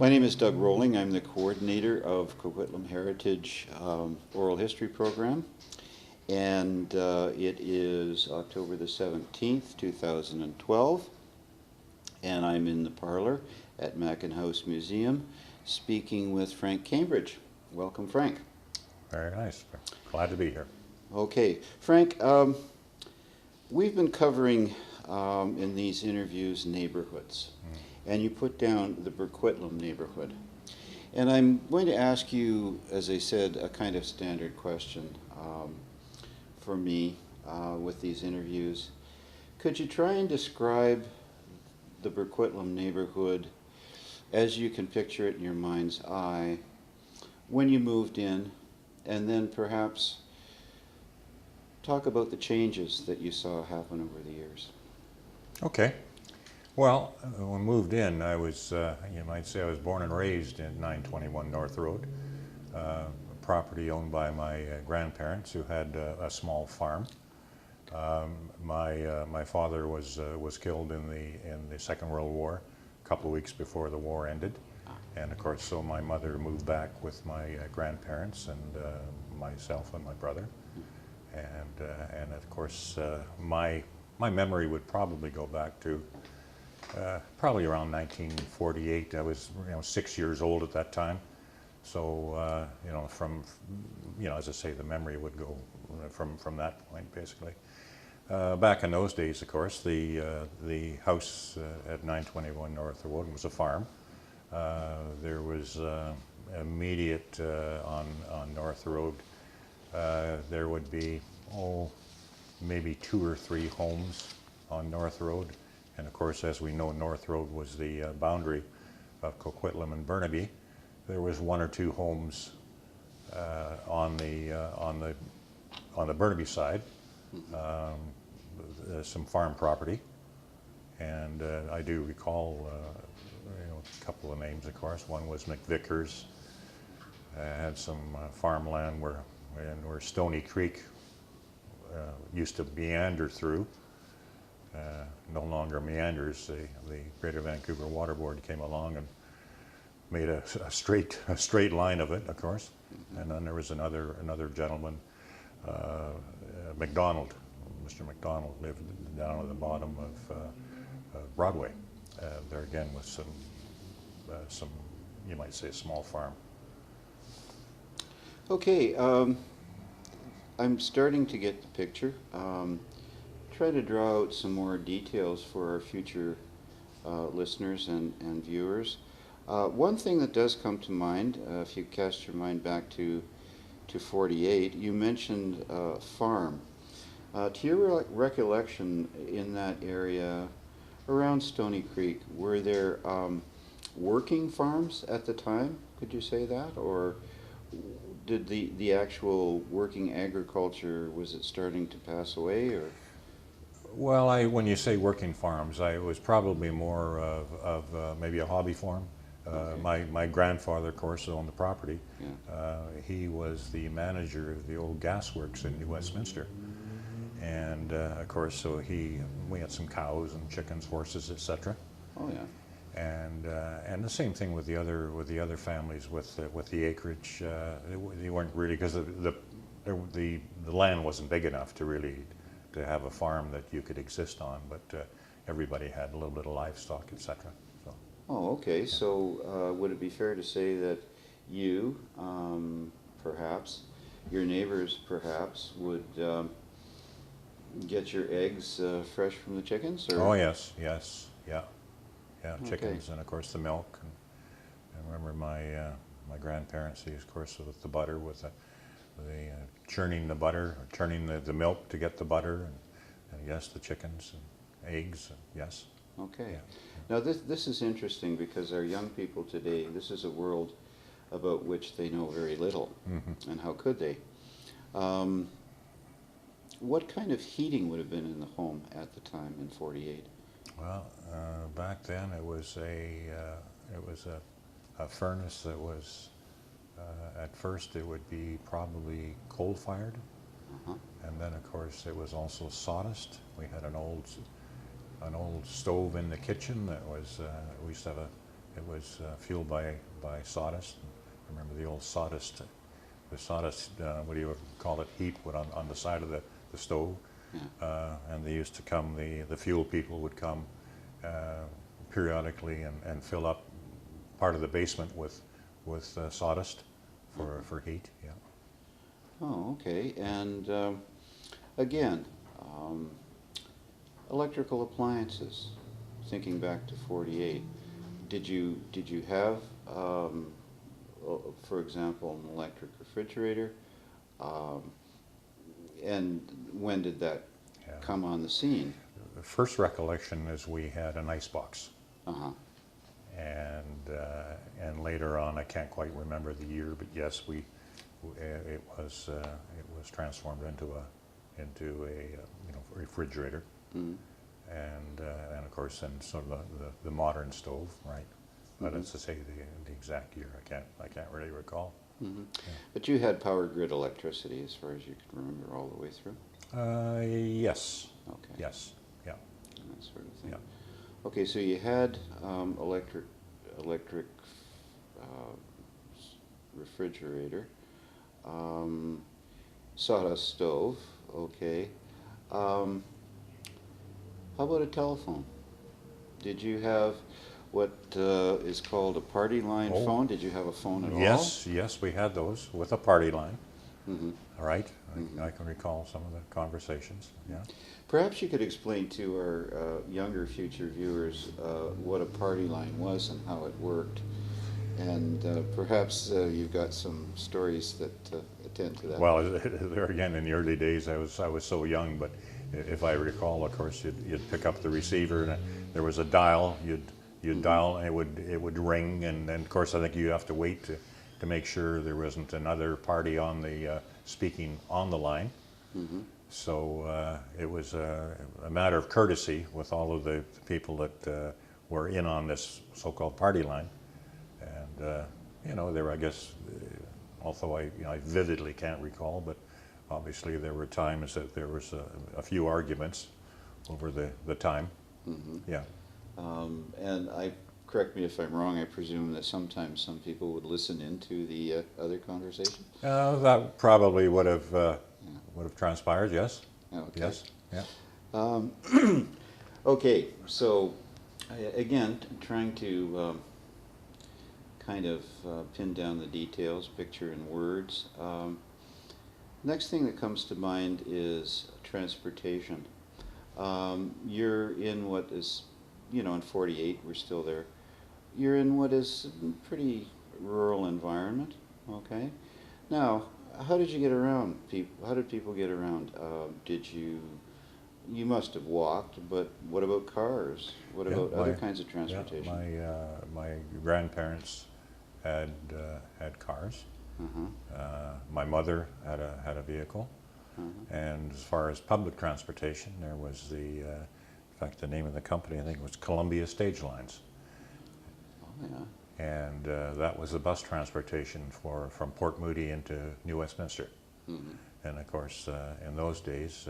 My name is Doug Rowling. I'm the coordinator of Coquitlam Heritage Oral History Program, and it is October the 17th, 2012, and I'm in the parlor at Mackin House Museum speaking with Frank Cambridge. Welcome, Frank. Very nice. Glad to be here. Okay, Frank, we've been covering in these interviews neighborhoods. And you put down the Coquitlam neighborhood. And I'm going to ask you, as I said, a kind of standard question for me with these interviews. Could you try and describe the Coquitlam neighborhood as you can picture it in your mind's eye when you moved in, and then perhaps talk about the changes that you saw happen over the years? Okay. Well, when I moved in, I was, you might say I was born and raised in 921 North Road, a property owned by my grandparents who had a small farm. My father was killed in the Second World War a couple of weeks before the war ended. And of course, so my mother moved back with my grandparents and myself and my brother. And of course, my memory would probably go back to probably around 1948. I was 6 years old at that time. So, as I say, the memory would go from that point, basically. Back in those days, of course, the house at 921 North Road was a farm. There was immediate on North Road, there would be, maybe 2 or 3 homes on North Road. And of course, as we know, North Road was the boundary of Coquitlam and Burnaby. There was 1 or 2 homes on the Burnaby side, some farm property, and I do recall a couple of names. Of course, one was McVickers. Had some farmland where Stony Creek used to meander through. No longer meanders. The Greater Vancouver Water Board came along and made a straight line of it, of course. And then there was another gentleman, McDonald. Mr. McDonald lived down at the bottom of Broadway. There again was some, you might say, a small farm. Okay, I'm starting to get the picture. Try to draw out some more details for our future listeners and viewers. One thing that does come to mind, if you cast your mind back to 48, you mentioned farm. To your recollection, in that area around Stony Creek, were there working farms at the time? Could you say that? Or did the actual working agriculture, was it starting to pass away? Or? Well, when you say working farms, it was probably more of maybe a hobby farm. Okay. My grandfather, of course, owned the property. Yeah. He was the manager of the old gasworks in New Westminster. And of course, so we had some cows and chickens, horses, etc. Oh yeah. And the same thing with the other families with the acreage. They weren't really, because the land wasn't big enough to really to have a farm that you could exist on, but everybody had a little bit of livestock, etc. So. Oh, okay. Yeah. So would it be fair to say that you, perhaps, your neighbors perhaps, would get your eggs fresh from the chickens? Or? Oh yes, yeah, chickens, okay. And of course the milk. And I remember my grandparents, of course, with the butter, with the churning the butter, or churning the milk to get the butter, and yes, the chickens and eggs, and yes. Okay. Yeah. Now this is interesting, because our young people today, this is a world about which they know very little, mm-hmm. And how could they? What kind of heating would have been in the home at the time in 48? Well, back then it was a furnace that was. At first it would be probably coal-fired, and then of course it was also sawdust. We had an old stove in the kitchen that was, we used to have It was fueled by sawdust. Remember the old sawdust, what do you call it, heap on the side of the stove. Yeah. And they used to come, the fuel people would come periodically and fill up part of the basement with sawdust for heat. Yeah. Oh, okay. And again, electrical appliances. Thinking back to '48, did you have, for example, an electric refrigerator? Um, and when did that Yeah. come on the scene? The first recollection is we had an ice box. Uh-huh. And later on, I can't quite remember the year, but yes, it was transformed into a refrigerator, Mm-hmm. and of course then sort of the modern stove, right? But Mm-hmm. as I say, the exact year I can't really recall. Mm-hmm. But you had power grid electricity as far as you can remember all the way through? Yes. Okay. Yes. Yeah. That sort of thing. Yeah. Okay, so you had electric uh, refrigerator, sawdust stove, okay. How about a telephone? Did you have what is called a party line Oh. phone? Did you have a phone at all? Yes, we had those with a party line. Mm-hmm. All right, Mhm. I can recall some of the conversations. Yeah. Perhaps you could explain to our younger future viewers what a party line was and how it worked. And perhaps you've got some stories that attend to that. Well, there again, in the early days, I was so young, but if I recall, of course, you'd pick up the receiver, and there was a dial. You'd dial, and it would ring, and then of course, I think you have to wait to make sure there wasn't another party on the speaking on the line. Mm-hmm. So it was a matter of courtesy with all of the people that were in on this so-called party line. And there were, I guess, although I vividly can't recall, but obviously there were times that there was a few arguments over the time. Mm-hmm. Yeah. And correct me if I'm wrong, I presume that sometimes some people would listen into the other conversation? That probably would have transpired. Yes. Okay. Yes. Yeah. Okay, so again, trying to kind of pin down the details, picture in words. Next thing that comes to mind is transportation. You're in what is, in '48, we're still there. You're in what is a pretty rural environment, okay? Now, how did you get around? How did people get around? You must have walked, but what about cars? What about other kinds of transportation? Yeah, my grandparents had cars. Uh-huh. My mother had a vehicle, Uh-huh. and as far as public transportation, there was in fact, the name of the company, I think it was Columbia Stage Lines, Oh, yeah. and that was the bus transportation from Port Moody into New Westminster. Mm-hmm. And of course, in those days,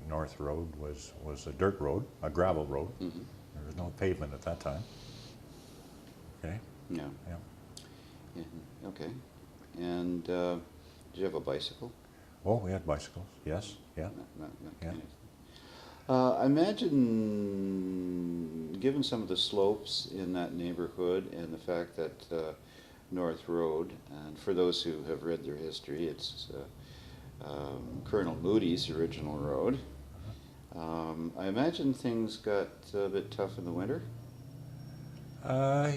North Road was a dirt road, a gravel road. Mm-hmm. There was no pavement at that time. Okay. Yeah. Yeah. Yeah. Okay. And did you have a bicycle? Oh, we had bicycles. Yes. Yeah. Not Yeah. kind of. I imagine, given some of the slopes in that neighborhood and the fact that North Road, and for those who have read their history, it's Colonel Moody's original road. I imagine things got a bit tough in the winter.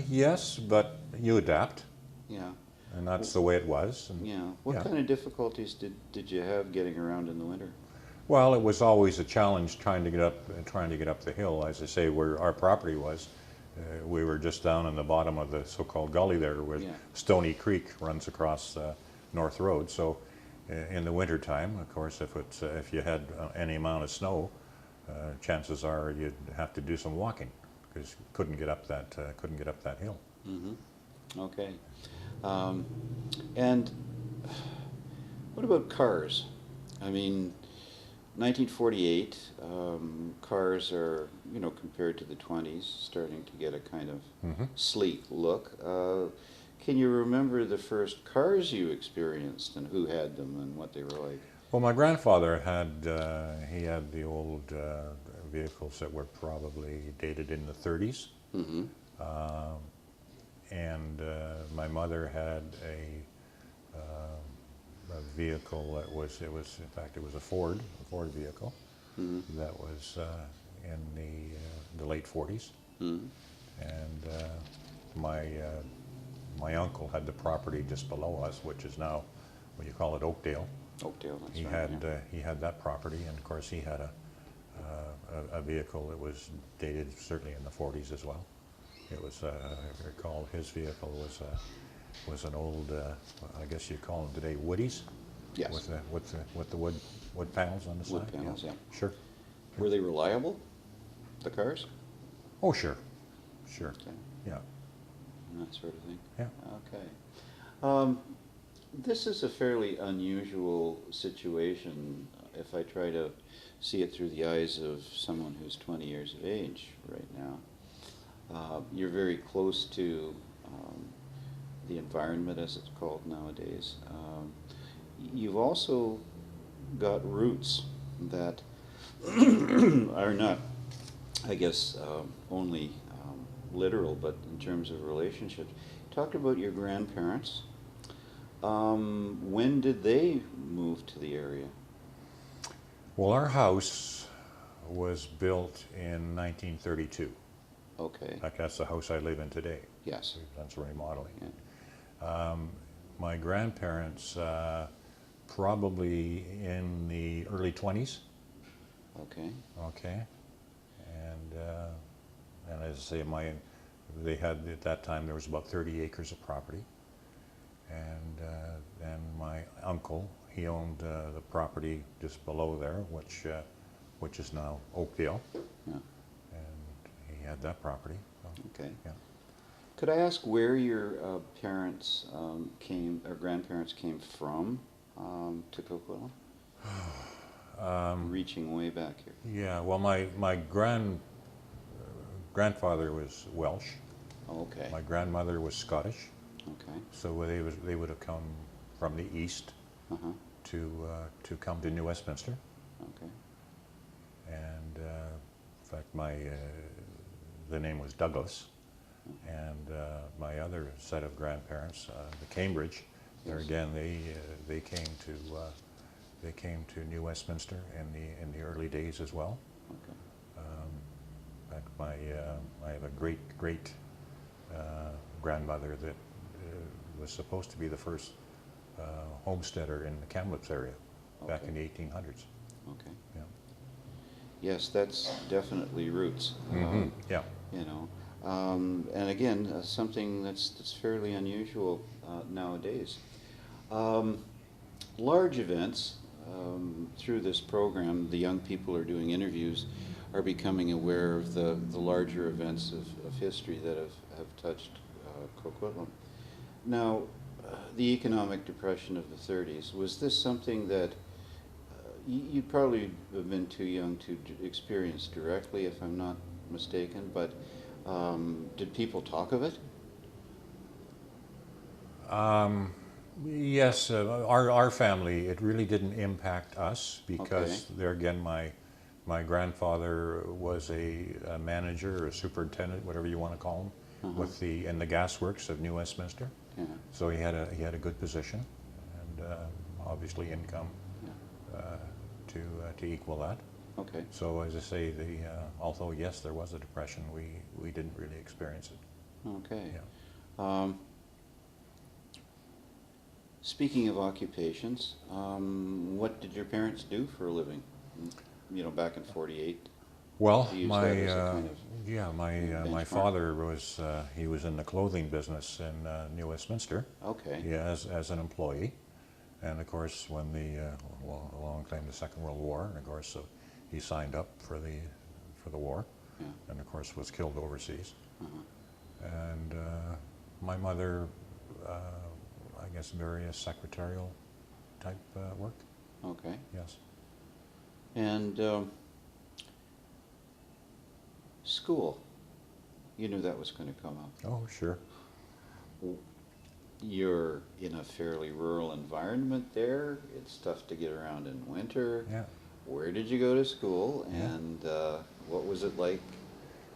Yes, but you adapt, Yeah. and that's the way it was. And, Yeah. What yeah. kind of difficulties did you have getting around in the winter? Well, it was always a challenge trying to get up the hill. As I say, where our property was, we were just down in the bottom of the so-called gully there, where Yeah. Stony Creek runs across North Road. So, in the winter time, of course, if you had any amount of snow, chances are you'd have to do some walking because you couldn't get up that hill. Mm-hmm. Okay. And what about cars? I mean, 1948, cars are, compared to the 20s, starting to get a kind of Hmm. sleek look. Can you remember the first cars you experienced and who had them and what they were like? Well, my grandfather had he had the old vehicles that were probably dated in the 30s, Mm-hmm. and my mother had a vehicle that was in fact it was a Ford vehicle Mm-hmm. that was in the late 40s, Mm-hmm. and my my uncle had the property just below us, which is now what you call it Oakdale. Oakdale, that's He right. had Yeah. he had that property, and of course he had a vehicle that was dated certainly in the 40s as well. It was I recall his vehicle was an old I guess you'd call them today Woodies Yes. with the wood panels on the side. Wood panels, yeah. Sure. Were they reliable, the cars? Oh sure, sure. Okay. Yeah. That sort of thing. Yeah. Okay. Um, this is a fairly unusual situation if I try to see it through the eyes of someone who's 20 years of age right now. You're very close to the environment, as it's called nowadays. You've also got roots that are not, I guess, only literal, but in terms of relationships. Talk about your grandparents. When did they move to the area? Well, our house was built in 1932. Okay. In fact, that's the house I live in today. Yes. We've done some remodeling. Yeah. My grandparents, probably in the early 20s. Okay. Okay, and as I say, they had at that time there was about 30 acres of property, and my uncle, he owned the property just below there, which is now Oakdale, Yeah. and he had that property. So, Okay. yeah. Could I ask where your parents came, or grandparents came from to Coquitlam? Reaching way back here. Yeah. Well, my grandfather was Welsh. Okay. My grandmother was Scottish. Okay. So they would have come from the east Uh-huh. to come to New Westminster, Okay. and in fact the name was Douglas, and my other set of grandparents, the Cambridge, there Yes. again they came to New Westminster in the early days as well. Okay. In fact, I have a great grandmother that was supposed to be the first homesteader in the Kamloops area back in the 1800s. Okay. Yeah. Yes, that's definitely roots. Yeah. You know, and again, something that's fairly unusual nowadays. Large events. Through this program, the young people are doing interviews, are becoming aware of the larger events of history that have touched Coquitlam. Now, the economic depression of the 30s, was this something that you probably have been too young to experience directly, if I'm not mistaken, but did people talk of it? Yes, our family, it really didn't impact us because Okay. there again, my grandfather was a manager or a superintendent, whatever you want to call him, Uh-huh. with in the gasworks of New Westminster. Yeah. So he had a good position and obviously income to equal that. Okay. So as I say, although yes, there was a depression, we didn't really experience it. Okay. Yeah. Speaking of occupations, what did your parents do for a living? Back in '48. Well, To use that as a kind of my benchmark. father was he was in the clothing business in New Westminster. Okay. Yeah, as an employee, and of course when along came the Second World War, and of course he signed up for the war, Yeah. and of course was killed overseas. Uh-huh. And my mother, I guess, various secretarial type work. Okay. Yes. And school, you knew that was going to come up. Oh, sure. You're in a fairly rural environment there. It's tough to get around in winter. Yeah. Where did you go to school, Yeah. and what was it like?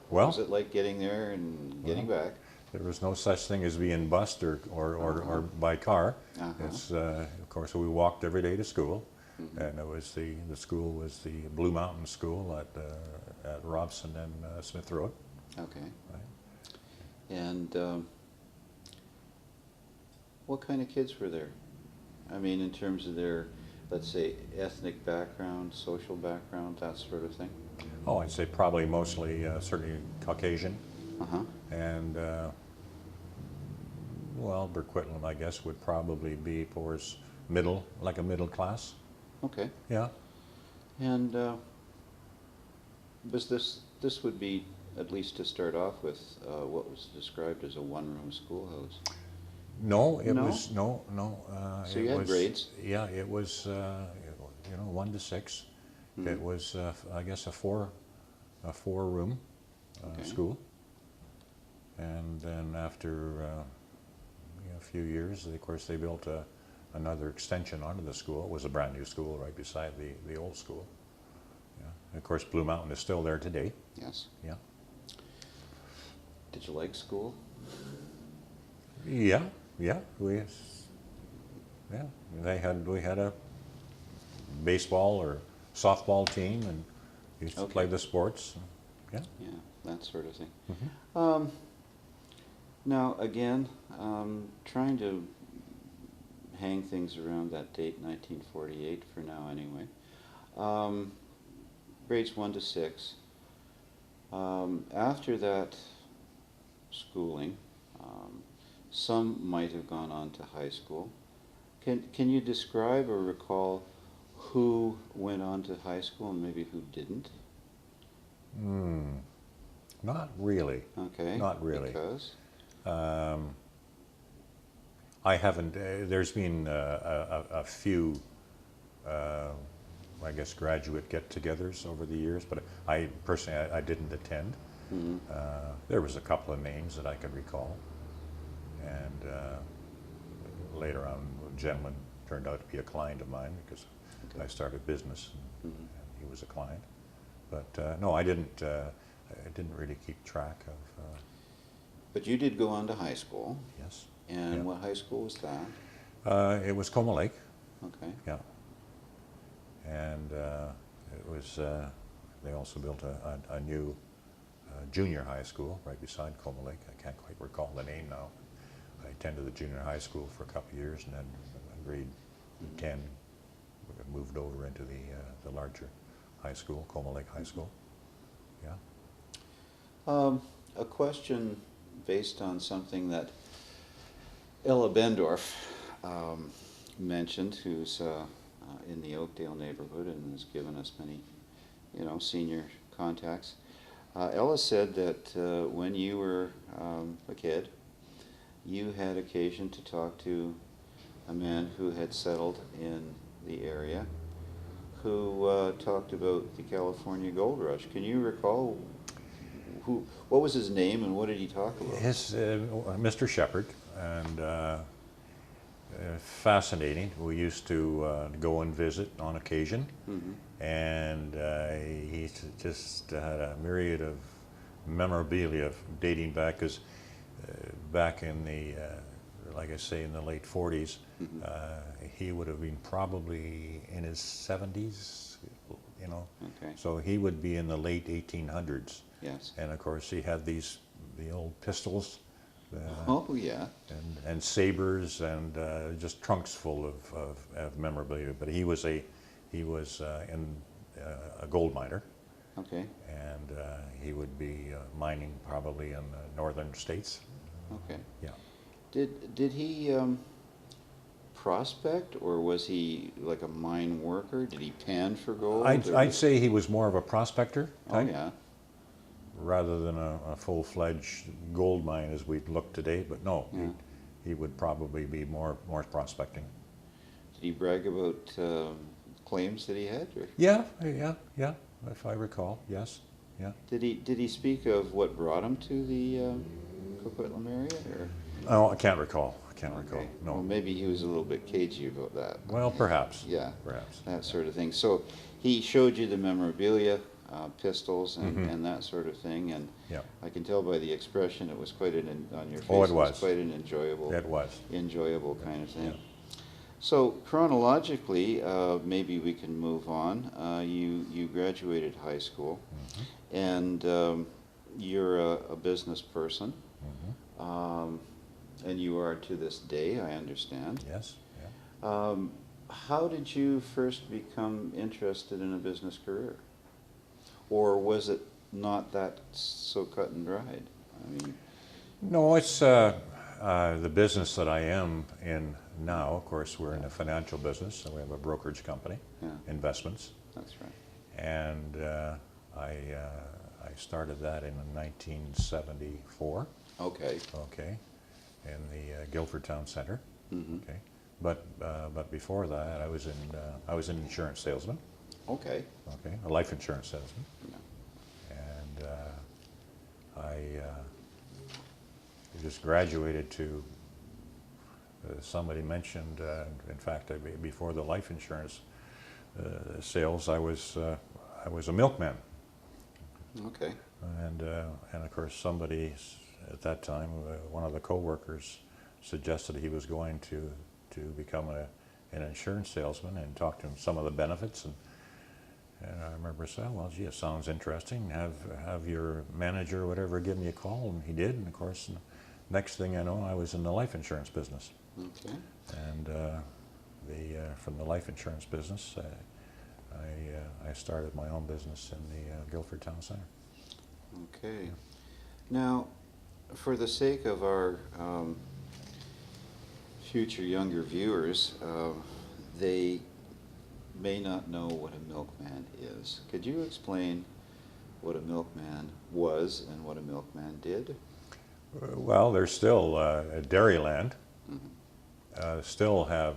What Well, was it like getting there and getting well, back? there was no such thing as being bused or by car. Uh-huh. It's of course we walked every day to school, Mhm. and it was the school was the Blue Mountain School at Robson and Smith Road. Okay. Right. And what kind of kids were there? I mean, in terms of their, let's say, ethnic background, social background, that sort of thing. Oh, I'd say probably mostly certainly Caucasian, Uh-huh. and well, Coquitlam, I guess, would probably be towards middle, like a middle class. Okay. Yeah. And was this would be, at least to start off with, what was described as a one-room schoolhouse? No, it No? was no. So it you had was, grades? Yeah, it was 1 to 6. Mhm. It was I guess a four room Okay. school, and then after a few years, of course, they built another extension onto the school. It was a brand new school right beside the old school. Yeah, and of course, Blue Mountain is still there today. Yes. Yeah. Did you like school? Yeah, yeah, we had a baseball or softball team, and used to Okay. play the sports. Yeah. Yeah, that sort of thing. Mhm. Now, again, trying to hang things around that date, 1948, for now anyway. Grades 1 to 6. After that schooling, some might have gone on to high school. Can you describe or recall who went on to high school and maybe who didn't? Not really. Okay. Not really. Because? I haven't. There's been a few, I guess, graduate get-togethers over the years, but I personally I didn't attend. Mhm. There was a couple of names that I could recall, and later on, a gentleman turned out to be a client of mine because Okay. I started business, Mhm. and he was a client. But no, I didn't. I didn't really keep track of. But you did go on to high school, Yes. and Yeah. what high school was that? It was Coma Lake. Okay. Yeah. And it was. They also built a new junior high school right beside Coma Lake. I can't quite recall the name now. I attended the junior high school for a couple of years, and then in grade 10 we moved over into the larger high school, Coma Lake High School. Yeah. A question based on something that Ella Bendorf mentioned, who's in the Oakdale neighborhood and has given us many, senior contacts. Ella said that when you were a kid, you had occasion to talk to a man who had settled in the area, who talked about the California Gold Rush. Can you recall what was his name and what did he talk about? His Mr. Shepherd, and fascinating. We used to go and visit on occasion, and he just had a myriad of memorabilia dating back, because back in the, like I say, in the late 40s, he would have been probably in his 70s, Okay. So he would be in the late 1800s. Yes. And of course, he had the old pistols, Oh yeah. and sabers, and just trunks full of memorabilia. But he was a gold miner, Okay. and he would be mining probably in the northern states. Okay. Yeah. Did he prospect, or was he like a mine worker? Did he pan for gold? I'd say he was more of a prospector Oh type, yeah. rather than a full-fledged gold mine as we'd look today. But no, Yeah. he would probably be more prospecting. Did he brag about claims that he had? Or Yeah, yeah, if I recall, yes, yeah. did he speak of what brought him to the Coquitlam area? Or Oh, I can't recall. I can't recall. okay, well No. maybe he was a little bit cagey about that. But Well, perhaps. yeah, Perhaps. that Yeah. sort of thing. So he showed you the memorabilia, pistols, Mm-hmm. and that sort of thing. And Yeah. I can tell by the expression it was quite on your face. Oh, it was was. quite an enjoyable, It was. kind of thing. Yeah. So chronologically, maybe we can move on. You graduated high school, Mm-hmm. and you're a business person, Mm-hmm. and you are to this day, I understand. Yes. Yeah. How did you first become interested in a business career? Or was it not that so cut and dried? I mean, No, it's the business that I am in now. Of course, we're in a financial business, and we have a brokerage company, yeah, investments, that's right. and I started that in 1974. Okay. Okay, in the Guilford Town Center. Mm-hmm. Okay, but before that, I was an insurance salesman. Okay. Okay, a life insurance salesman, Yeah. and I just graduated to. Somebody mentioned, in fact, before the life insurance sales, I was a milkman, Okay. and of course somebody at that time, one of the co-workers, suggested he was going to become an insurance salesman and talk to him some of the benefits, and I remember saying, well, gee, it sounds interesting. Have your manager or whatever give me a call, and he did, and of course, next thing I know, I was in the life insurance business. Okay. And from the life insurance business, I started my own business in the Guilford Town Center. Okay. Now, for the sake of our future younger viewers, they may not know what a milkman is. Could you explain what a milkman was and what a milkman did? Well, there's still Dairyland, Mm-hmm. still have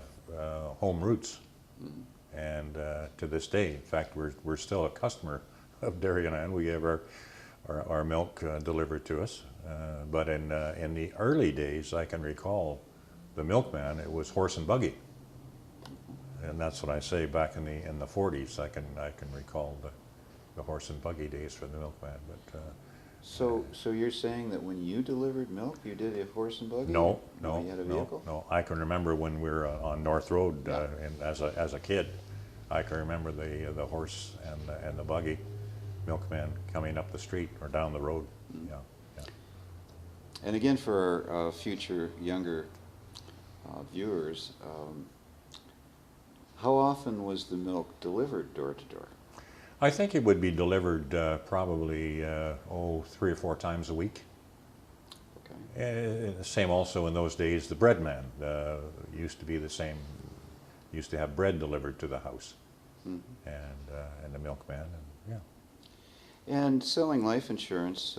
home roots, Mm-hmm. and to this day, in fact, we're still a customer of Dairyland. We have our milk delivered to us, but in the early days, I can recall the milkman. It was horse and buggy, and that's what I say. Back in the 40s, I can recall the horse and buggy days for the milkman. But So you're saying that when you delivered milk, you did a horse and buggy? no, You had a vehicle? no. I can remember when we were on North Road, Yeah. and as a kid, I can remember the horse and the buggy, milkman coming up the street or down the road. Mm-hmm. Yeah, yeah. And again, for our future younger viewers, how often was the milk delivered door to door? I think it would be delivered probably 3 or 4 times a week. Okay. Same also in those days. The bread man used to be the same. Used to have bread delivered to the house, Mm-hmm. and the milkman, and yeah. And selling life insurance,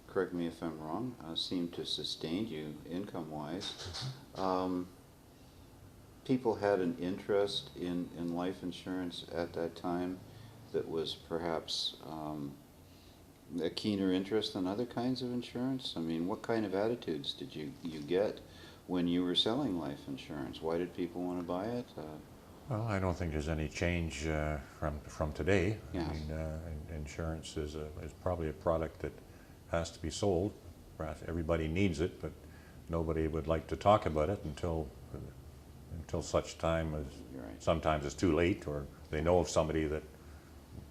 correct me if I'm wrong, seemed to sustain you income-wise. People had an interest in life insurance at that time that was perhaps a keener interest than other kinds of insurance? I mean, what kind of attitudes did you get when you were selling life insurance? Why did people want to buy it? Well, I don't think there's any change from today. Yeah. I mean, insurance is probably a product that has to be sold. Perhaps everybody needs it, but nobody would like to talk about it until such time as You're right. sometimes it's too late, or they know of somebody that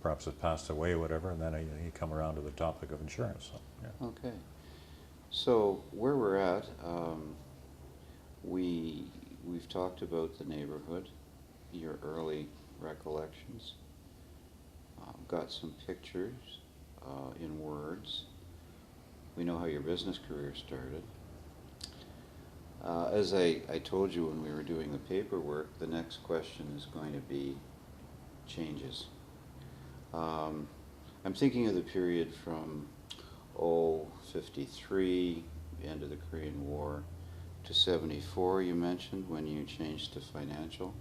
perhaps has passed away or whatever, and then you come around to the topic of insurance. So, yeah. Okay. So where we're at, we've talked about the neighborhood, your early recollections, got some pictures in words. We know how your business career started. As I told you when we were doing the paperwork, the next question is going to be changes. I'm thinking of the period from 53, end of the Korean War, to 74 you mentioned when you changed to financial.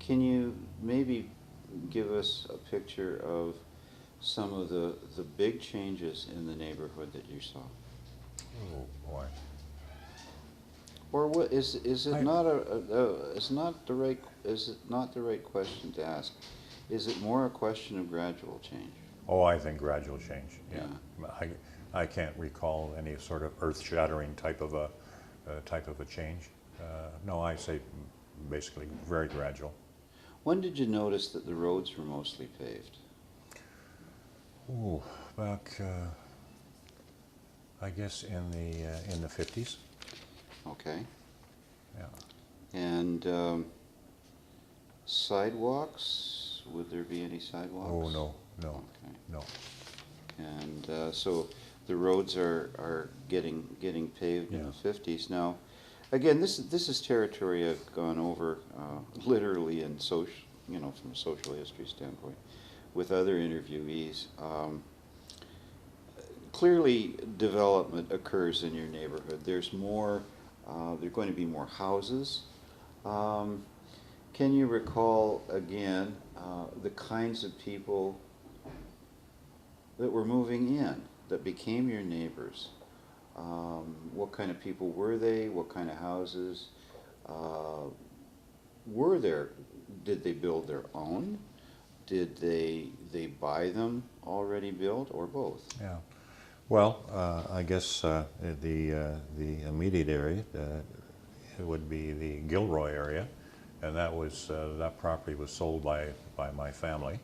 Can you maybe give us a picture of some of the big changes in the neighborhood that you saw? Oh, boy. Or what is it I, not is it not the right question to ask? Is it more a question of gradual change? oh, I think gradual change, yeah. Yeah. I can't recall any sort of earth-shattering type of a change. No, I say basically very gradual. When did you notice that the roads were mostly paved? Ooh, back, I guess in the 50s. Okay. Yeah. And sidewalks? Would there be any sidewalks? Oh, no, no, Okay. no. And so the roads are getting paved in Yeah. the 50s. Now, again, this is territory I've gone over literally and social, from a social history standpoint, with other interviewees. Clearly, development occurs in your neighborhood. There's more. There are going to be more houses. Can you recall again the kinds of people that were moving in, that became your neighbors? What kind of people were they? What kind of houses were there? Did they build their own? Did they buy them already built, or both? Yeah. Well, I guess the immediate area it would be the Gilroy area, and that property was sold by my family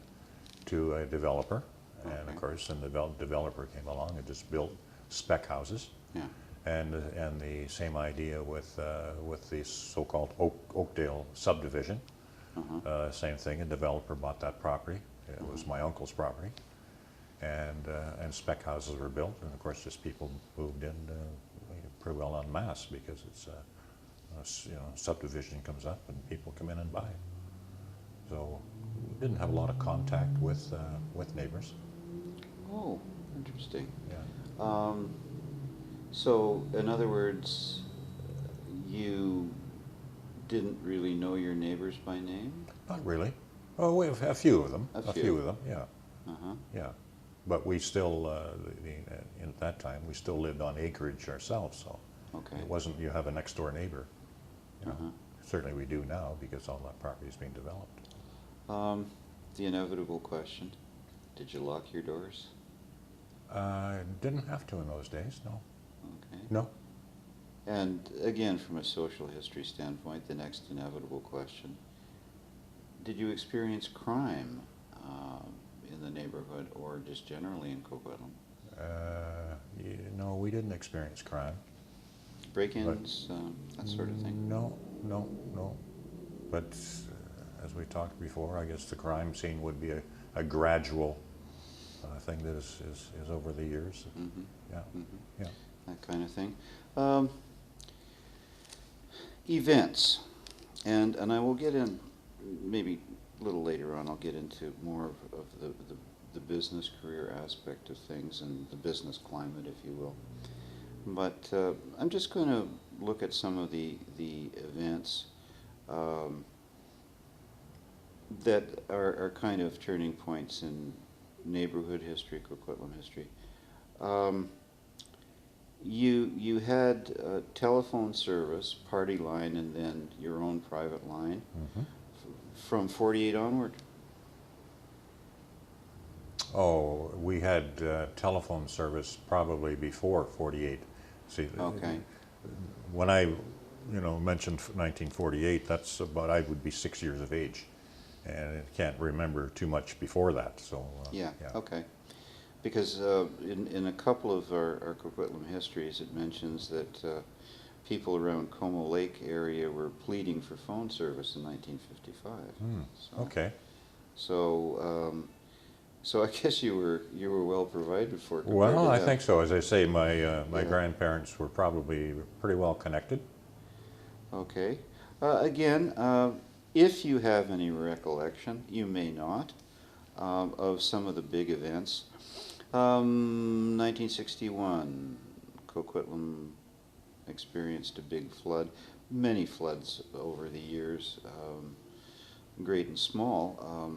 to a developer, and Okay. of course, and the developer came along and just built spec houses, Yeah. and the same idea with the so-called Oakdale subdivision. Same thing. A developer bought that property. It was my uncle's property, and spec houses were built, and of course, just people moved in pretty well en masse because it's subdivision comes up and people come in and buy. So we didn't have a lot of contact with neighbors. Oh, interesting. Yeah. So, in other words, you didn't really know your neighbors by name? Not really. Oh, we have a few of them. A A few. few of them. Yeah. Uh-huh. Yeah. But we still, at that time, we still lived on acreage ourselves, so Okay. it wasn't you have a next door neighbor. You know. Uh-huh. Certainly we do now because all that property is being developed. The inevitable question, did you lock your doors? Didn't have to in those days, no. Okay. No. And again, from a social history standpoint, the next inevitable question, did you experience crime in the neighborhood or just generally in Coquitlam? No, we didn't experience crime. Break-ins, that sort of thing? No, no, no. But as we talked before, I guess the crime scene would be a gradual thing that is over the years. Mm-hmm. Yeah, Mm-hmm. yeah. That kind of thing. Events, and I will get in, maybe a little later on, I'll get into more of the business career aspect of things and the business climate, if you will. But I'm just going to look at some of the events that are kind of turning points in neighborhood history, Coquitlam history. You had telephone service, party line, and then your own private line from 48 onward. Oh, we had telephone service probably before 48. See, Okay. when I, mentioned 1948, that's about, I would be 6 years of age, and I can't remember too much before that. So Yeah. Okay. Because in a couple of our Coquitlam histories, it mentions that people around Como Lake area were pleading for phone service in 1955. So, Okay. So I guess you were well provided for. Well, I think so. As I say, my grandparents were probably pretty well connected. Okay. Again, if you have any recollection, you may not, of some of the big events. 1961, Coquitlam experienced a big flood, many floods over the years. great and small,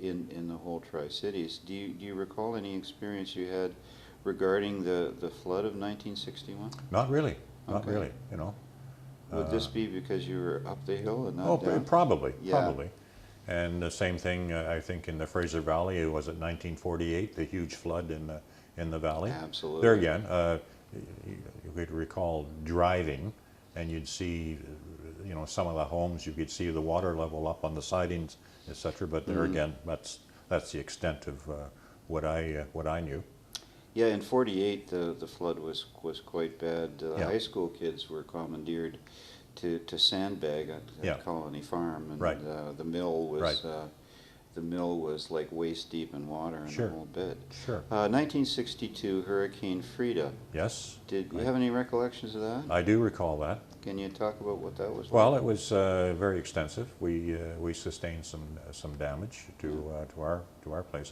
in the whole Tri-Cities. Do you recall any experience you had regarding the flood of 1961? Not really, not Okay. really, you know. Would this be because you were up the hill and Oh, not down? probably, Yeah. probably. And the same thing, I think, in the Fraser Valley. It was at 1948, the huge flood in the valley. Absolutely. There again, you could recall driving, and you'd see, you know, some of the homes. You could see the water level up on the sidings, etc. But there again, that's the extent of what I knew. Yeah, in '48 the flood was quite bad. The Yeah. high school kids were commandeered to sandbag at Yeah. Colony Farm, and Right. the mill was Right. the mill was like waist deep in water and Sure. the whole bit. Sure. 1962 Hurricane Frida. Yes. Did you Right. have any recollections of that? I do recall that. Can you talk about what that was Well, like? it was very extensive. We sustained some damage to our place.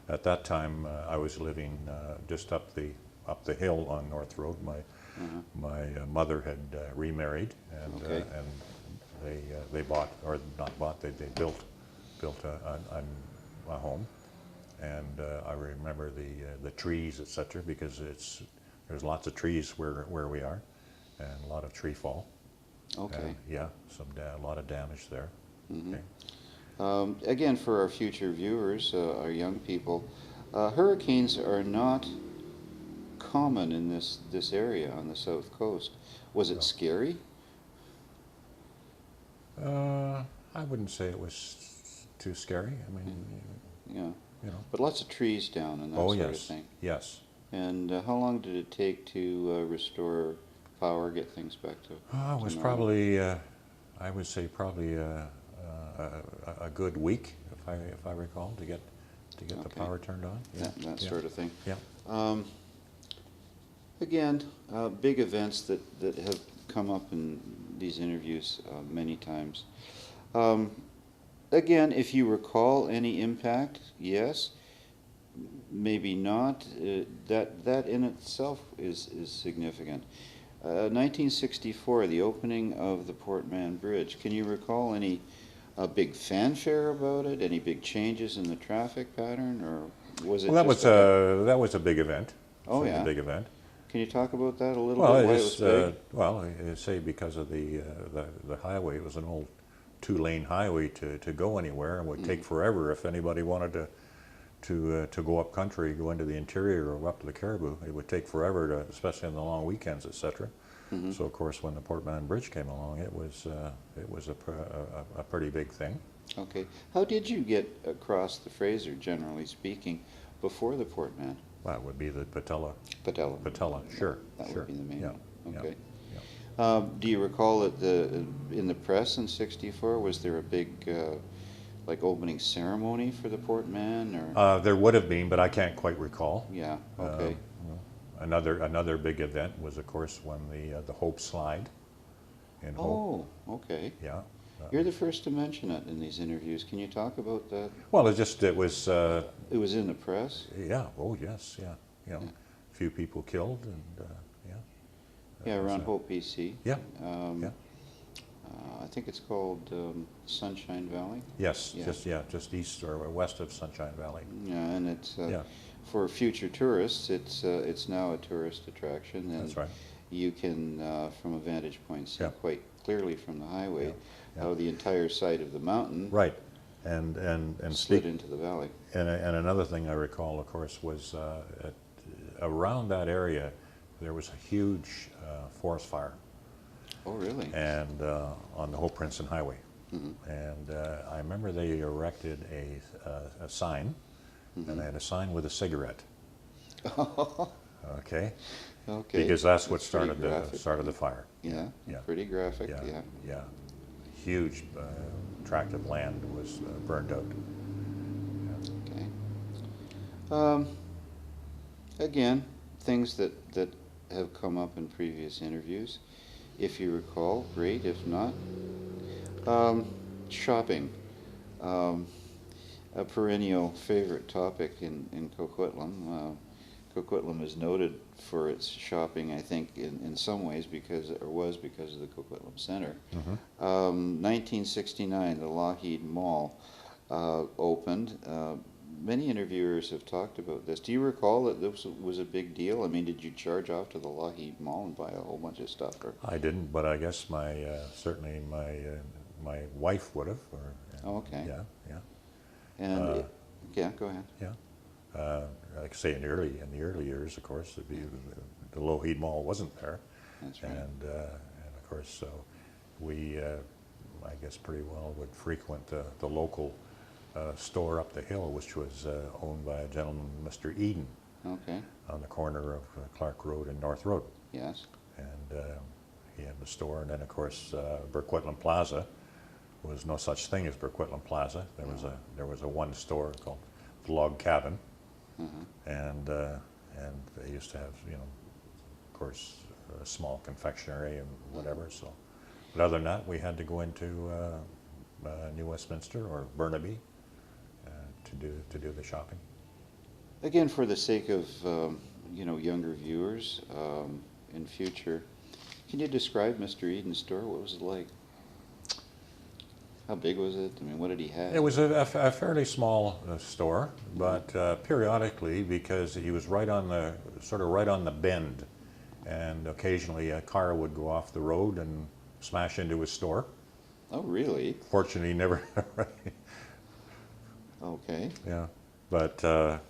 At that time, I was living just up the hill on North Road. My mother had remarried, and Okay. and they bought, or not bought, they built a home. And I remember the trees, etc., because there's lots of trees where we are, and a lot of tree fall. Okay. Yeah, a lot of damage there. Mhm. Okay. Again, for our future viewers, our young people, hurricanes are not common in this area on the south coast. Was it No. scary? I wouldn't say it was too scary. I mean, Yeah, you know. but lots of trees down and that Oh, sort of yes, thing. yes. And how long did it take to restore power, get things back to? It was normal? probably, I would say probably a good week, if I recall, to get the Okay. power turned on. Yeah. That Yeah. sort of thing. Yeah. Again, big events that have come up in these interviews many times. Again, if you recall any impact, yes, maybe not. That in itself is significant. 1964, the opening of the Port Mann Bridge. Can you recall any big fanfare about it? Any big changes in the traffic pattern, or was it? Well, just that was a big event. Oh, Certainly yeah? a big event. Can you talk about that a little Well, bit? Why it was big? I say because of the highway. It was an old two-lane highway to go anywhere, and would take forever if anybody wanted to go up country, go into the interior, or up to the Caribou. It would take forever to, especially on the long weekends, etc. So of course, when the Port Mann Bridge came along, it was a pretty big thing. Okay. How did you get across the Fraser, generally speaking, before the Port Mann? Well, it would be the Patella. Patella, sure, That sure. would be the main Yeah, one. yeah, Okay. yeah. Do you recall that in the press in '64, was there a big like opening ceremony for the Port Mann, or? There would have been, but I can't quite recall. Yeah. Okay. Another big event was, of course, when the Hope Slide in Hope. Oh, okay. Yeah. You're the first to mention it in these interviews. Can you talk about that? Well, it was. It was in the press. Yeah. Oh, yes. Yeah. You know, Yeah. a few people killed, and yeah. Yeah, That was around a- Hope, BC. Yeah. Um, Yeah. I think it's called Sunshine Valley. Yes. Yeah. Just east or west of Sunshine Valley. Yeah, and it's Yeah. for future tourists. It's now a tourist attraction, and That's right. you can, from a vantage point, see Yeah. quite clearly from the highway Yeah. how the entire side of the mountain Right. And slid into the valley. And another thing I recall, of course, was around that area there was a huge forest fire, Oh, really? and on the Hope Princeton Highway. Mhm. And I remember they erected a sign, and they had a sign with a cigarette. Okay, Okay. because that's what That's pretty started graphic. the fire. Yeah. Yeah. Pretty graphic. Yeah, Yeah. yeah. Huge tract of land was burned out. Okay. Again, things that have come up in previous interviews. If you recall, great. If not, shopping. A perennial favorite topic in Coquitlam. Coquitlam is noted for its shopping, I think, in some ways because of the Coquitlam Center. Mm-hmm. 1969, the Lougheed Mall opened. Many interviewers have talked about this. Do you recall that this was a big deal? I mean, did you charge off to the Lougheed Mall and buy a whole bunch of stuff? Or? I didn't, but I guess my certainly my wife would have. Oh, okay. Yeah, yeah. And yeah, go ahead. Yeah. Like I say, in the early years, of course, the Lougheed Mall wasn't there. That's right. And of course, so we, I guess, pretty well would frequent the local store up the hill, which was owned by a gentleman, Mr. Eden, Okay. on the corner of Clark Road and North Road. Yes. And he had the store, and then of course Burquitlam Plaza was no such thing as Burquitlam Plaza. There was a one store called the Log Cabin, and they used to have, you know, of course, a small confectionery and whatever. So, but other than that, we had to go into New Westminster or Burnaby to do the shopping. Again, for the sake of you know, younger viewers in future, can you describe Mr. Eden's store? What was it like? How big was it? I mean, what did he have? It was a fairly small store, but periodically, because he was right on the bend, and occasionally a car would go off the road and smash into his store. Oh, really? Fortunately, never. Okay. Yeah, but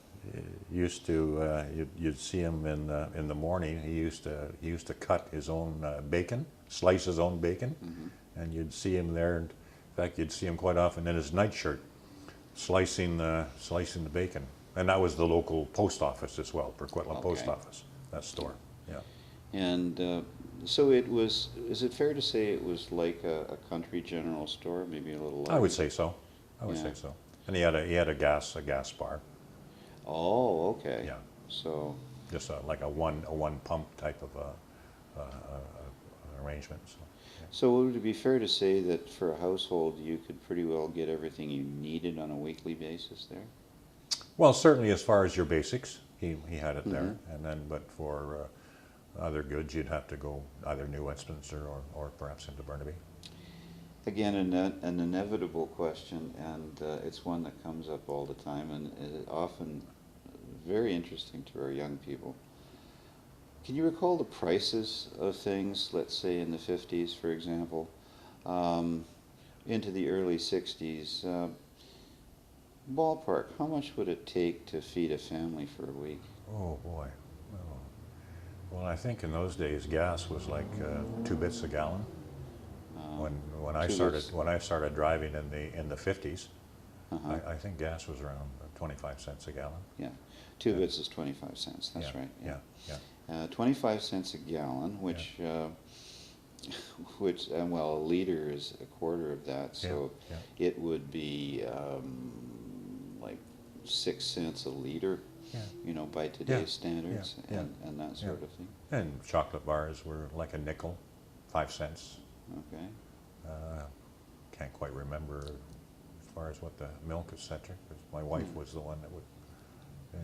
used to you'd see him in the morning. He used to cut his own bacon, slice his own bacon, and you'd see him there. In fact, you'd see him quite often in his nightshirt, slicing the bacon, and that was the local post office as well, Burquitlam Post Office. That store. Yeah. And so it was. Is it fair to say it was like a country general store, maybe a little larger? I would say so. I would Yeah. say so. And he had a gas bar. Oh, okay. Yeah. So. Just like a one pump type of arrangement. So, yeah. So would it be fair to say that for a household you could pretty well get everything you needed on a weekly basis there? Well, certainly as far as your basics, he had it there, and then but for other goods you'd have to go either New Westminster or perhaps into Burnaby. Again, an inevitable question, and it's one that comes up all the time, and is often very interesting to our young people. Can you recall the prices of things, let's say in the 50s, for example, into the early 60s? Ballpark, how much would it take to feed a family for a week? Oh boy. Oh. Well, I think in those days gas was like 2 bits a gallon. When I started driving in the 50s, I think gas was around 25 cents a gallon. Yeah, 2 bits is 25 cents. That's Yeah, right. yeah. 25 cents a gallon, which well, a liter is a quarter of that, so it would be like 6 cents a liter. Yeah. You know, by today's standards, and that sort of thing. And chocolate bars were like a nickel, 5 cents. Okay. Can't quite remember as far as what the milk, etc. Because my wife was the one that would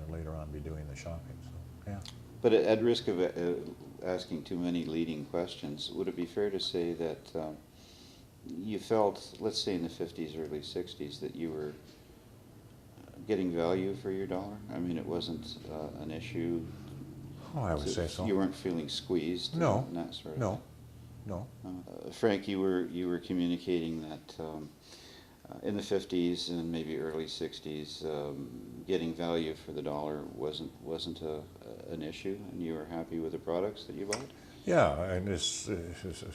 later on be doing the shopping. So yeah. But at risk of asking too many leading questions, would it be fair to say that you felt, let's say in the 50s, early 60s, that you were getting value for your dollar? I mean, it wasn't an issue. Oh, I would say so. You weren't feeling squeezed. No. And that sort of No. thing. No. Frank, you were communicating that in the 50s and maybe early 60s, getting value for the dollar wasn't an issue, and you were happy with the products that you bought. Yeah, and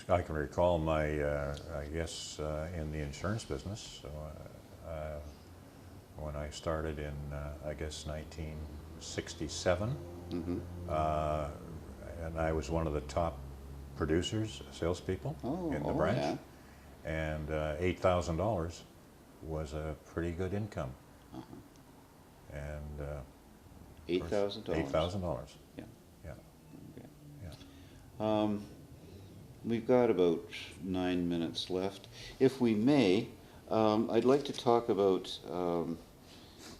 I can recall my, I guess, in the insurance business. So, when I started in, I guess, 1967, and I was one of the top producers, salespeople in the branch, and $8,000 was a pretty good income. And $8,000. $8,000. Yeah. Yeah. Okay. Yeah. We've got about 9 minutes left. If we may, I'd like to talk about,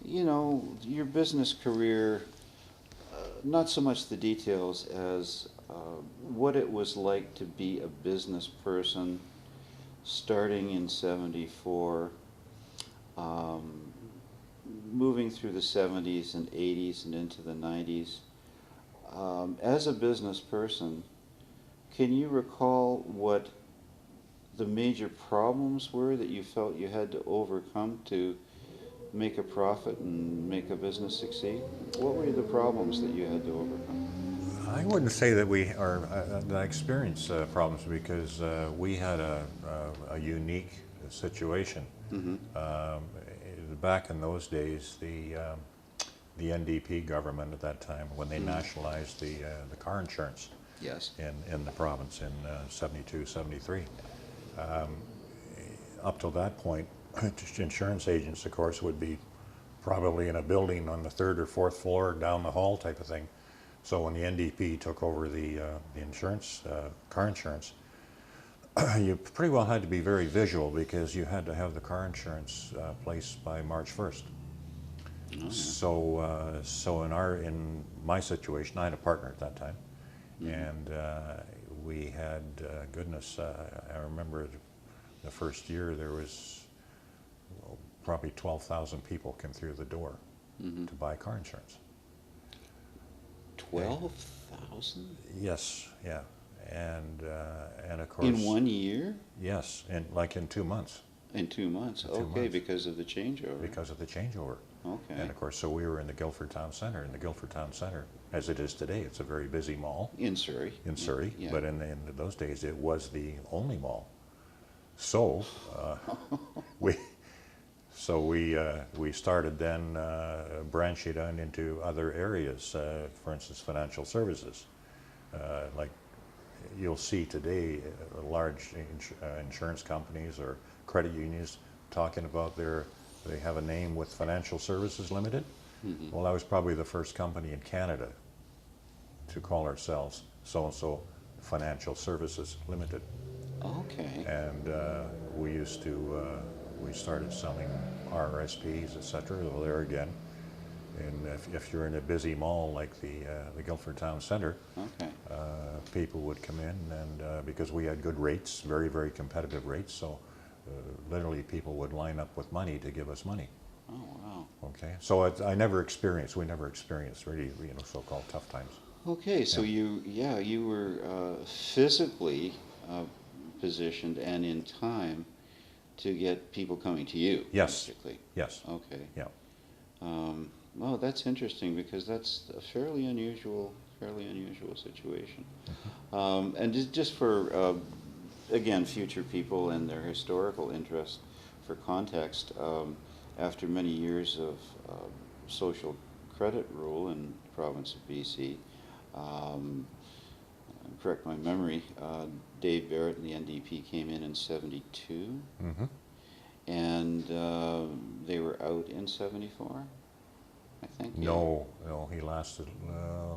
you know, your business career not so much the details as what it was like to be a business person starting in '74, um, moving through the '70s and '80s and into the '90s. As a business person, can you recall what the major problems were that you felt you had to overcome to make a profit and make a business succeed? What were the problems that you had to overcome? I wouldn't say that that I experienced problems because we had a unique situation. Mm-hmm. Um, Back in those days, the NDP government at that time, when they nationalized the car insurance Yes. in the province in 72, 73. Up till that point, insurance agents, of course, would be probably in a building on the third or fourth floor down the hall type of thing. So when the NDP took over the insurance, car insurance, you pretty well had to be very visual because you had to have the car insurance placed by March 1st. Oh, yeah. So in my situation, I had a partner at that time, and we had goodness. I remember the first year there was probably 12,000 people came through the door to buy car insurance. 12,000? Yes, yeah, and of course In 1 year? yes, and like in 2 months. In 2 months? In 2 Okay, months. because of the changeover. Because of the changeover. Okay. And of course, so we were in the Guildford Town Centre. In the Guildford Town Centre, as it is today, it's a very busy mall In Surrey. in Surrey. Yeah. But in those days, it was the only mall. So we we started then branching out into other areas. For instance, financial services, like you'll see today, large insurance companies or credit unions talking about they have a name with Financial Services Limited. Mm-hmm. Well, that was probably the first company in Canada to call ourselves so-and-so Financial Services Limited. Okay. And we started selling RRSPs, etc. Well, there again, and if you're in a busy mall like the Guildford Town Centre, Okay. people would come in, and because we had good rates, very, very competitive rates, so literally people would line up with money to give us money. Oh, wow. Okay, so we never experienced really, so-called tough times. Okay, so Yeah. you were physically positioned and in time to get people coming to you. Yes. Basically. Yes. Okay. Yeah. Well, that's interesting because that's a fairly unusual situation. And just for again, future people and their historical interest, for context, after many years of social credit rule in the province of BC, correct my memory, Dave Barrett and the NDP came in '72, Mm-hmm. and they were out in '74, I think. No, he lasted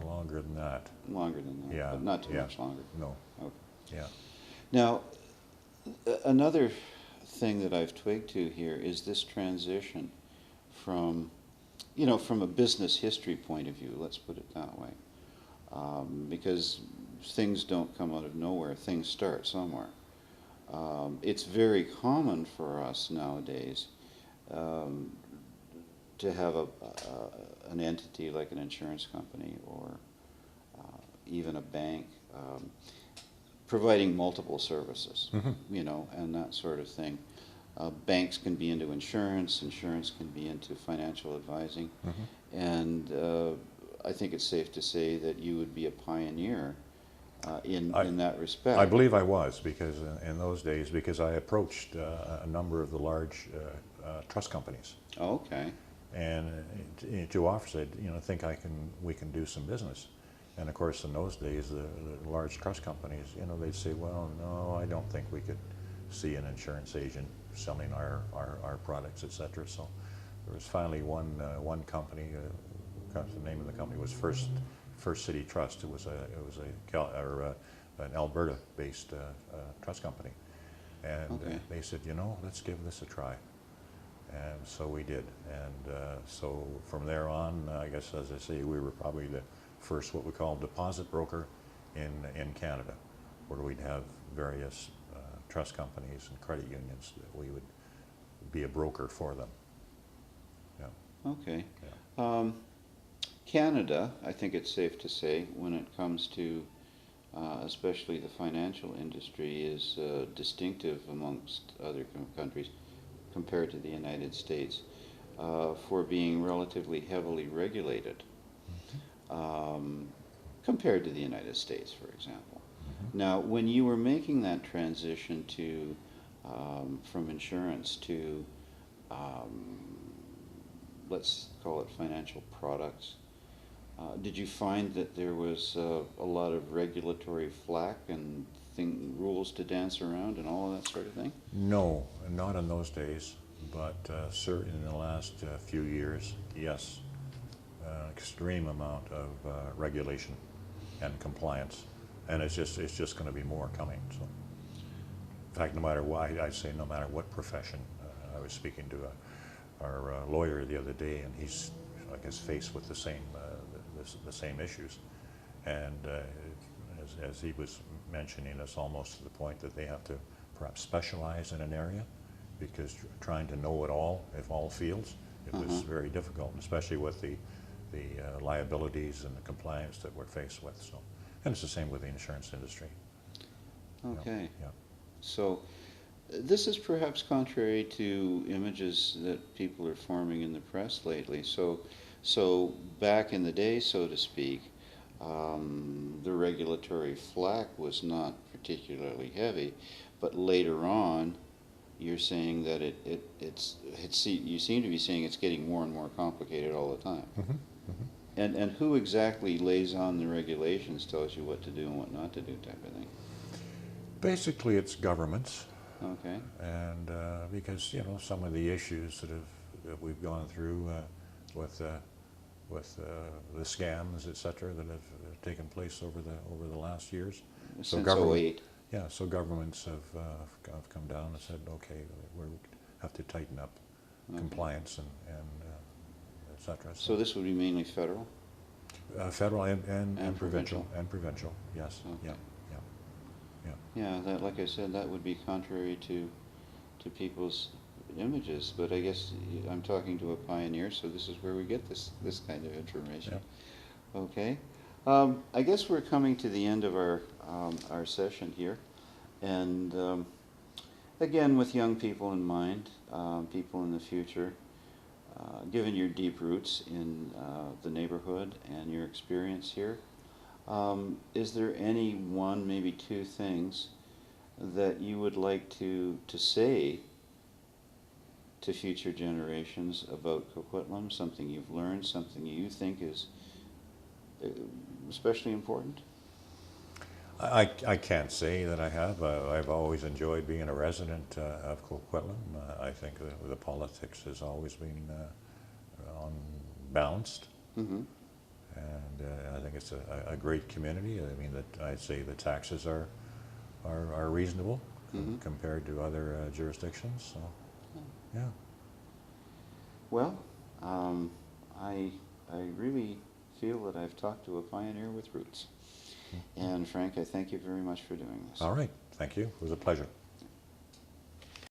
longer than that. Longer than that, Yeah, but not too yeah. much longer. No, Okay. yeah. Now, another thing that I've twigged to here is this transition from, from a business history point of view, let's put it that way. Because things don't come out of nowhere, things start somewhere. It's very common for us nowadays to have an entity like an insurance company or even a bank providing multiple services, and that sort of thing. Banks can be into insurance can be into financial advising, and I think it's safe to say that you would be a pioneer in that respect. I believe I was, because in those days, because I approached a number of the large trust companies. Okay. And to offer, said, think we can do some business. And of course, in those days, the large trust companies, they'd say, well, no, I don't think we could see an insurance agent selling our products, etc. So there was finally one company. The name of the company was First City Trust. It was an Alberta-based trust company, and Okay. they said, let's give this a try. And so we did, and so from there on, I guess, as I say, we were probably the first what we call deposit broker in Canada, where we'd have various trust companies and credit unions that we would be a broker for them. Yeah. Okay. Yeah. Canada, I think it's safe to say, when it comes to especially the financial industry, is distinctive amongst other countries compared to the United States for being relatively heavily regulated compared to the United States, for example. Now, when you were making that transition to from insurance to let's call it financial products, did you find that there was a lot of regulatory flack and rules to dance around and all of that sort of thing? No, not in those days, but certainly in the last few years, yes. Extreme amount of regulation and compliance, and it's just going to be more coming. So, in fact, no matter what, I say no matter what profession. I was speaking to our lawyer the other day, and he's, I guess, faced with the same issues, and as he was mentioning, it's almost to the point that they have to perhaps specialize in an area, because trying to know it all, if all fields, it was very difficult, especially with the liabilities and the compliance that we're faced with. So, and it's the same with the insurance industry. Okay. Yeah. So this is perhaps contrary to images that people are forming in the press lately. So back in the day, so to speak, the regulatory flack was not particularly heavy, but later on, you're saying that you seem to be saying it's getting more and more complicated all the time. And who exactly lays on the regulations, tells you what to do and what not to do, type of thing? Basically, it's governments. Okay. And because some of the issues that we've gone through with the scams, etc., that have taken place over the last years. Since 08. Yeah, so governments have come down and said, okay, we have to tighten up compliance and etc. So this would be mainly federal? Federal and provincial. And provincial, yes. Okay. Yeah. Yeah, that, like I said, that would be contrary to people's images, but I guess I'm talking to a pioneer, so this is where we get this kind of information. Yeah. Okay. I guess we're coming to the end of our session here, and again, with young people in mind, people in the future, given your deep roots in the neighborhood and your experience here, is there any one, maybe two things that you would like to say to future generations about Coquitlam, something you've learned, something you think is especially important? I can't say that I have. I've always enjoyed being a resident of Coquitlam. I think the politics has always been balanced. Mm-hmm. And I think it's a great community. I mean, I'd say the taxes are reasonable compared to other jurisdictions. So, yeah. Well, I really feel that I've talked to a pioneer with roots. And Frank, I thank you very much for doing this. All right. Thank you. It was a pleasure.